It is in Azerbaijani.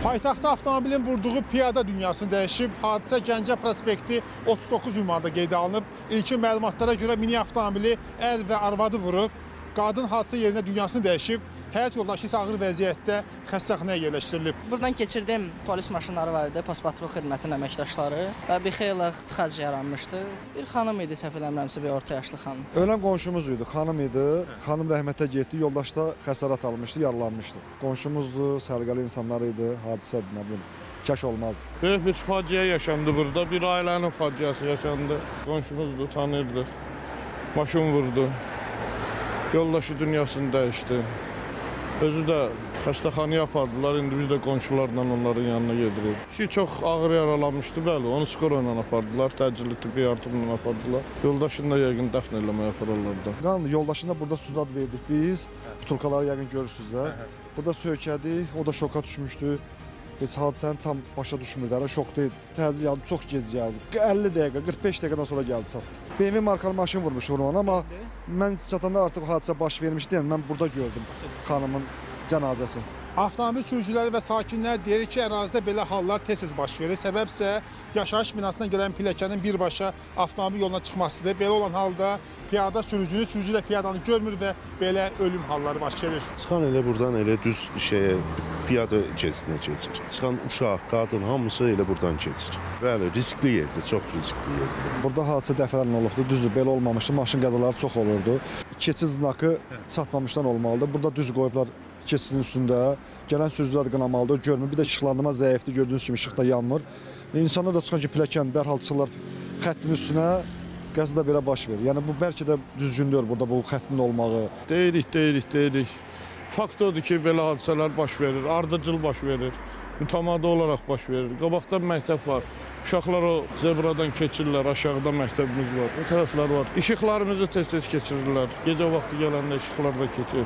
Paytaxtda avtomobilin vurduğu piyada dünyasını dəyişib. Hadisə Gəncə prospekti 39 ünvanında qeydə alınıb. İlkin məlumatlara görə mini avtomobili ər və arvadı vurub. Qadın hadisə yerinə dünyasını dəyişib. Həyat yoldaşı isə ağır vəziyyətdə xəstəxanaya yerləşdirilib. Buradan keçirdim, polis maşınları var idi, paspatlı xidmətin əməkdaşları və bir xeyli tıxac yaranmışdı. Bir xanım idi, səhv eləmirəmsə, bir orta yaşlı xanım. Ölən qonşumuz idi, xanım idi. Xanım rəhmətə getdi, yoldaşda xəsarət almışdı, yaralanmışdı. Qonşumuzdur, sərqəli insanlar idi, hadisədir, nə bilim, kaş olmaz. Böyük bir faciə yaşandı burada, bir ailənin faciəsi yaşandı. Qonşumuzdur, tanıyırdıq. Maşın vurdu, yoldaşı dünyasını dəyişdi. Özü də xəstəxanaya apardılar, indi biz də qonşularla onların yanına gedirik. Kişi çox ağır yaralanmışdı, bəli, onu skora ilə apardılar, təcili tibbi yardımla apardılar. Yoldaşını da yəqin dəfn eləməyə aparırlar da. Qan yoldaşına burada suzad verdik biz, butulkaları yəqin görürsünüz də. Burada söykədik, o da şoka düşmüşdü. Heç hadisəni tam başa düşmürdü, hələ şokda idi. Təcil gəldi, çox gec gəldi. 50 dəqiqə, 45 dəqiqədən sonra gəldi çatdı. BMW markalı maşın vurmuş vurmanı, amma mən çatanda artıq hadisə baş vermişdi, yəni mən burada gördüm xanımın cənazəsi. Avtomobil sürücüləri və sakinlər deyir ki, ərazidə belə hallar tez-tez baş verir. Səbəb isə yaşayış binasına gələn pilləkənin birbaşa avtomobil yoluna çıxmasıdır. Belə olan halda piyada sürücünü, sürücü də piyadanı görmür və belə ölüm halları baş verir. Çıxan elə buradan elə düz piyada keçidinə keçir. Çıxan uşaq, qadın hamısı elə buradan keçir. Bəli, riskli yerdir, çox riskli yerdir. Burada hadisə dəfələrlə olubdu, düzdür, belə olmamışdı, maşın qəzaları çox olurdu. Keçid znakı çatmamışdan olmalıdır. Burada düz qoyublar keçidin üstündə. Gələn sürücülər qınamalıdır, görmür. Bir də işıqlandırma zəifdir, gördüyünüz kimi işıq da yanmır. İnsanlar da çıxan ki, pilləkən dərhal çıxırlar xəttin üstünə, qəza da belə baş verir. Yəni bu bəlkə də düzgün deyil burada bu xəttin olmağı. Deyirik. Fakt odur ki, belə hadisələr baş verir, ardıcıl baş verir, mütəmadi olaraq baş verir. Qabaqda məktəb var, uşaqlar o zebradan keçirlər, aşağıda məktəbimiz var, o tərəflər var. İşıqlarımızı tez-tez keçirirlər, gecə vaxtı gələndə işıqlar da keçir.